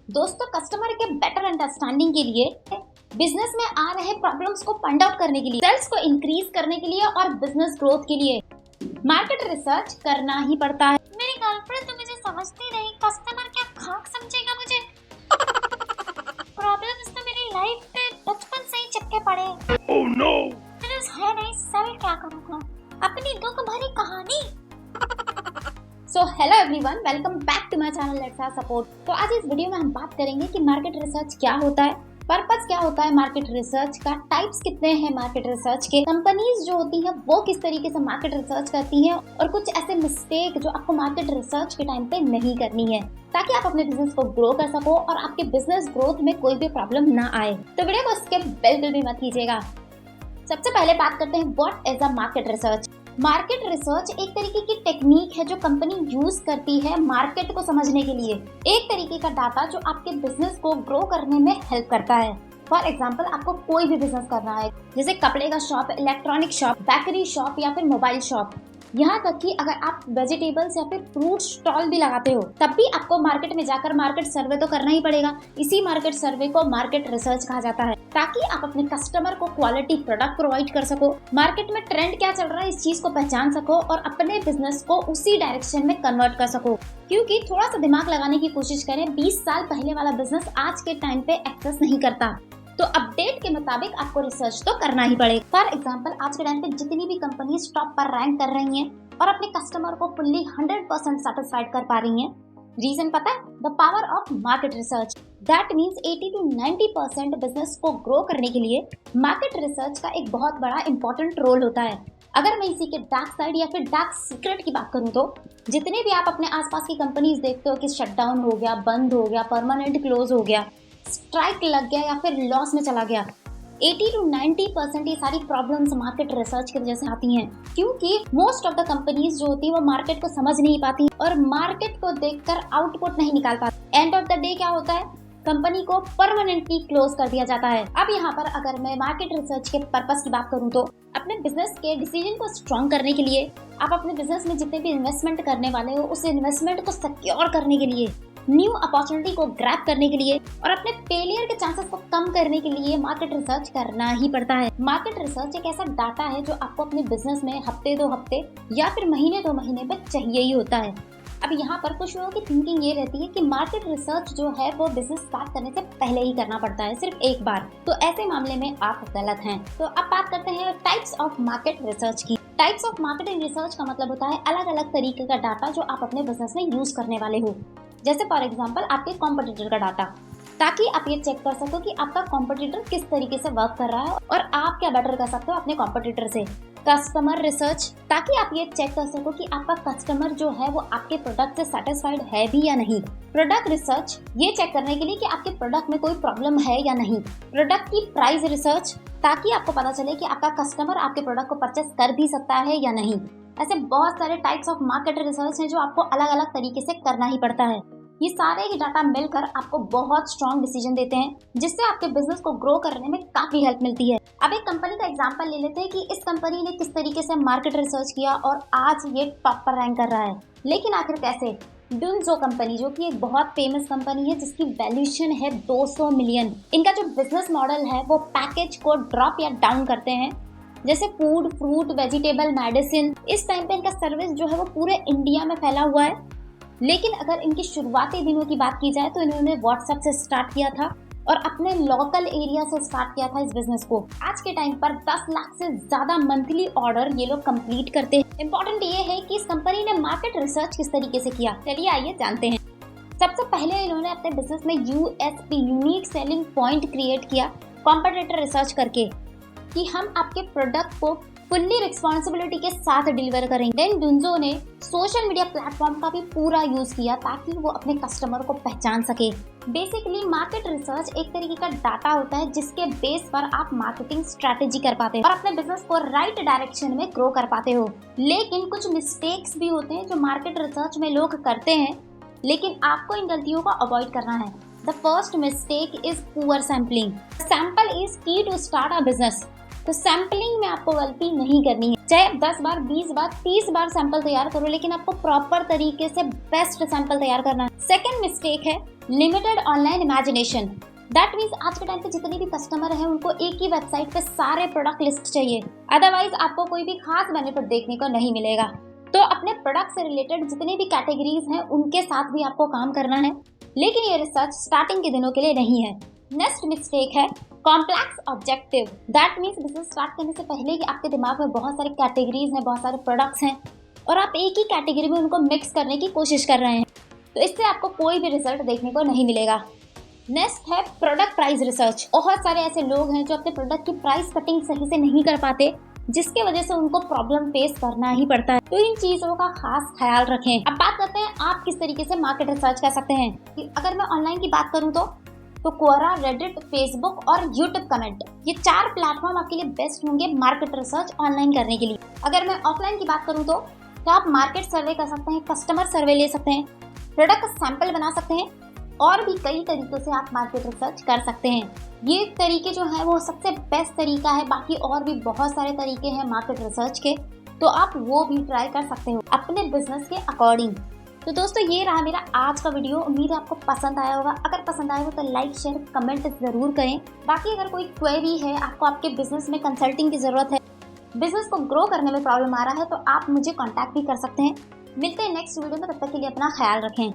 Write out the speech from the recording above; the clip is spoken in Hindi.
दोस्तों, कस्टमर के बेटर अंडरस्टैंडिंग के लिए, बिजनेस में आ रहे प्रॉब्लम्स को फाइंड आउट करने के लिए, सेल्स को इंक्रीज करने के लिए और बिजनेस ग्रोथ के लिए मार्केट रिसर्च करना ही पड़ता है। मेरी गर्लफ्रेंड तो मुझे समझती नहीं, कस्टमर क्या खाक समझेगा मुझे। प्रॉब्लम्स तो मेरी लाइफ पे बचपन से ही चिपके पड़े। Oh no! है नहीं, सेल क्या करूँगा, अपनी दुख भरी कहानी। So hello everyone, welcome back to my channel let's have support. तो आज इस वीडियो में हम बात करेंगे कि मार्केट रिसर्च क्या होता है, पर्पस क्या होता है मार्केट रिसर्च का, टाइप्स कितने हैं मार्केट रिसर्च के, कंपनीज जो होती हैं वो किस तरीके से मार्केट रिसर्च करती हैं और कुछ ऐसे मिस्टेक जो आपको मार्केट रिसर्च के टाइम पे नहीं करनी है ताकि आप अपने बिजनेस को ग्रो कर सको और आपके बिजनेस ग्रोथ में कोई भी प्रॉब्लम ना आए। तो वीडियो को स्किप बिल्कुल भी मत कीजिएगा। सबसे पहले बात करते हैं what is a market research. Market research एक तरीके की टेक्निक है जो कंपनी यूज करती है मार्केट को समझने के लिए, एक तरीके का डाटा जो आपके बिजनेस को ग्रो करने में हेल्प करता है। फॉर एग्जाम्पल, आपको कोई भी बिजनेस करना है, जैसे कपड़े का shop, electronic shop, bakery shop या फिर मोबाइल शॉप, यहाँ तक कि अगर आप वेजिटेबल्स या फिर फ्रूट स्टॉल भी लगाते हो तब भी आपको मार्केट में जाकर मार्केट सर्वे तो करना ही पड़ेगा। इसी मार्केट सर्वे को मार्केट रिसर्च कहा जाता है ताकि आप अपने कस्टमर को क्वालिटी प्रोडक्ट प्रोवाइड कर सको, मार्केट में ट्रेंड क्या चल रहा है इस चीज को पहचान सको और अपने बिजनेस को उसी डायरेक्शन में कन्वर्ट कर सको। क्योंकि थोड़ा सा दिमाग लगाने की कोशिश करें, 20 साल पहले वाला बिजनेस आज के टाइम पे एक्सेस नहीं करता, तो अपडेट के मुताबिक आपको रिसर्च तो करना ही पड़ेगा। फॉर एग्जांपल, आज के टाइम पे जितनी भी कंपनीज टॉप पर रैंक कर रही हैं और अपने कस्टमर को फुल्ली 100% सेटिस्फाइड कर पा रही हैं, रीजन पता है? The power of market research. That means 80 to 90% business को ग्रो करने के लिए मार्केट रिसर्च का एक बहुत बड़ा इंपॉर्टेंट रोल होता है। अगर मैं इसी के डार्क साइड या फिर डार्क सीक्रेट की बात करूं तो जितने भी आप अपने आसपास की कंपनीज देखते हो कि शटडाउन हो गया, बंद हो गया, परमानेंट क्लोज हो गया, स्ट्राइक लग गया या फिर लॉस में चला गया, 80 to 90% ये सारी प्रॉब्लम्स मार्केट रिसर्च की वजह से आती हैं। क्योंकि मोस्ट ऑफ द कंपनीज जो होती है वो मार्केट को समझ नहीं पाती और मार्केट को देखकर आउटपुट नहीं निकाल पाती। एंड ऑफ द डे क्या होता है, कंपनी को परमानेंटली क्लोज कर दिया जाता है। अब यहाँ पर अगर मैं मार्केट रिसर्च के पर्पस की बात करूँ तो अपने बिजनेस के डिसीजन को स्ट्रॉन्ग करने के लिए, आप अपने बिजनेस में जितने भी इन्वेस्टमेंट करने वाले हो उस इन्वेस्टमेंट को सिक्योर करने के लिए, न्यू अपॉर्चुनिटी को ग्रैब करने के लिए और अपने फेलियर के चांसेस को कम करने के लिए मार्केट रिसर्च करना ही पड़ता है। मार्केट रिसर्च एक ऐसा डाटा है जो आपको अपने बिजनेस में हफ्ते 2 हफ्ते या फिर महीने 2 महीने में चाहिए ही होता है। अब यहाँ पर कुछ लोगों की थिंकिंग ये रहती है कि मार्केट रिसर्च जो है वो बिजनेस स्टार्ट करने से पहले ही करना पड़ता है, सिर्फ एक बार। तो ऐसे मामले में आप गलत हैं। तो अब बात करते हैं टाइप्स ऑफ मार्केट रिसर्च की। टाइप्स ऑफ मार्केटिंग रिसर्च का मतलब होता है अलग अलग तरीके का डाटा जो आप अपने बिजनेस में यूज करने वाले हो। जैसे फॉर एग्जाम्पल, आपके कॉम्पिटिटर का डाटा, ताकि आप ये चेक कर सको कि आपका कॉम्पिटिटर किस तरीके से वर्क कर रहा है और आप क्या बेटर कर सकते हो अपने कॉम्पिटिटर से। कस्टमर रिसर्च, ताकि आप ये चेक कर सको कि आपका कस्टमर जो है वो आपके प्रोडक्ट से सेटिस्फाइड है भी या नहीं। प्रोडक्ट रिसर्च, ये चेक करने के लिए कि आपके प्रोडक्ट में कोई प्रॉब्लम है या नहीं। प्रोडक्ट की प्राइस रिसर्च, ताकि आपको पता चले कि आपका कस्टमर आपके प्रोडक्ट को परचेस कर भी सकता है या नहीं। ऐसे बहुत सारे टाइप्स ऑफ मार्केट रिसर्च हैं जो आपको अलग अलग तरीके से करना ही पड़ता है। ये सारे ही डाटा मिलकर आपको बहुत स्ट्रॉन्ग डिसीजन देते हैं जिससे आपके बिजनेस को ग्रो करने में काफी हेल्प मिलती है। अब एक कंपनी का एग्जांपल ले लेते हैं कि इस कंपनी ने किस तरीके से मार्केट रिसर्च किया और आज ये टॉप पर रैंक कर रहा है। लेकिन आखिर कैसे? डुन्जो कंपनी, जो कि एक बहुत फेमस कंपनी है जिसकी वैल्यूएशन है 200 मिलियन। इनका जो बिजनेस मॉडल है वो पैकेज को ड्रॉप या डाउन करते हैं, जैसे फूड, फ्रूट, वेजिटेबल, मेडिसिन। इस टाइम पे इनका सर्विस जो है वो पूरे इंडिया में फैला हुआ है। लेकिन अगर इनकी शुरुआती दिनों की बात की जाए तो इन्होंने व्हाट्सएप से स्टार्ट किया था और अपने लोकल एरिया से स्टार्ट किया था इस बिजनेस को। आज के टाइम पर 10 लाख से ज्यादा मंथली ऑर्डर ये लोग कंप्लीट करते हैं। इम्पोर्टेंट ये है कि इस कंपनी ने मार्केट रिसर्च किस तरीके से किया, चलिए आइए जानते हैं। सबसे पहले इन्होंने अपने बिजनेस में USP, unique selling point create किया कॉम्पिटिटर रिसर्च करके कि हम आपके प्रोडक्ट को फुल्ली रिस्पॉन्सिबिलिटी के साथ डिलीवर करेंगे। देन डुन्जो ने सोशल मीडिया प्लेटफॉर्म का भी पूरा यूज किया ताकि वो अपने कस्टमर को पहचान सके। बेसिकली मार्केट रिसर्च एक तरीके का डाटा होता है जिसके बेस पर आप मार्केटिंग स्ट्रेटेजी कर पाते हो और अपने बिजनेस को राइट डायरेक्शन में ग्रो कर पाते हो। लेकिन कुछ मिस्टेक्स भी होते हैं जो मार्केट रिसर्च में लोग करते हैं, लेकिन आपको इन गलतियों को अवॉइड करना है। The first mistake is poor sampling. Sample is की टू स्टार्ट अ बिजनेस। तो सैम्पलिंग में आपको गलती नहीं करनी है, चाहे आप 10 बार, 20 बार, 30 बार सैंपल तैयार करो, लेकिन आपको प्रॉपर तरीके से बेस्ट सैंपल तैयार करना है। सेकंड मिस्टेक है limited online imagination, that means आज के टाइम पे जितने भी कस्टमर हैं उनको एक ही वेबसाइट पे सारे प्रोडक्ट लिस्ट चाहिए, अदरवाइज आपको कोई भी खास बेनिफिट देखने को नहीं मिलेगा। तो अपने प्रोडक्ट से रिलेटेड जितनी भी कैटेगरीज हैं उनके साथ भी आपको काम करना है, लेकिन ये रिसर्च स्टार्टिंग के दिनों के लिए नहीं है। नेक्स्ट मिस्टेक है complex objective, that means business start करने से पहले कि आपके दिमाग में बहुत सारे कैटेगरीज हैं, बहुत सारे प्रोडक्ट्स हैं और आप एक ही कैटेगरी में उनको मिक्स करने की कोशिश कर रहे हैं, तो इससे आपको कोई भी रिजल्ट देखने को नहीं मिलेगा। नेक्स्ट है प्रोडक्ट प्राइस रिसर्च। बहुत सारे ऐसे लोग हैं जो अपने प्रोडक्ट की प्राइस कटिंग सही से नहीं कर पाते, जिसके वजह से उनको प्रॉब्लम फेस करना ही पड़ता है। तो इन चीजों का खास ख्याल रखें। अब बात करते हैं आप किस तरीके से मार्केट रिसर्च कर सकते हैं। अगर मैं ऑनलाइन की बात करूं तो क्वोरा, रेडिट, फेसबुक और यूट्यूब कमेंट, ये 4 प्लेटफॉर्म आपके लिए बेस्ट होंगे मार्केट रिसर्च ऑनलाइन करने के लिए। अगर मैं ऑफलाइन की बात करूं तो आप मार्केट सर्वे कर सकते हैं, कस्टमर सर्वे ले सकते हैं, प्रोडक्ट सैंपल बना सकते हैं और भी कई तरीकों से आप मार्केट रिसर्च कर सकते हैं। ये तरीके जो है वो सबसे बेस्ट तरीका है, बाकी और भी बहुत सारे तरीके हैं मार्केट रिसर्च के, तो आप वो भी ट्राई कर सकते हो अपने बिजनेस के अकॉर्डिंग। तो दोस्तों ये रहा मेरा आज का वीडियो, उम्मीद है आपको पसंद आया होगा। अगर पसंद आया हो तो लाइक शेयर कमेंट जरूर करें। बाकी अगर कोई क्वेरी है, आपको आपके बिजनेस में कंसल्टिंग की जरूरत है, बिजनेस को ग्रो करने में प्रॉब्लम आ रहा है, तो आप मुझे कॉन्टैक्ट भी कर सकते हैं। मिलते हैं नेक्स्ट वीडियो में, तब तक के लिए अपना ख्याल रखें।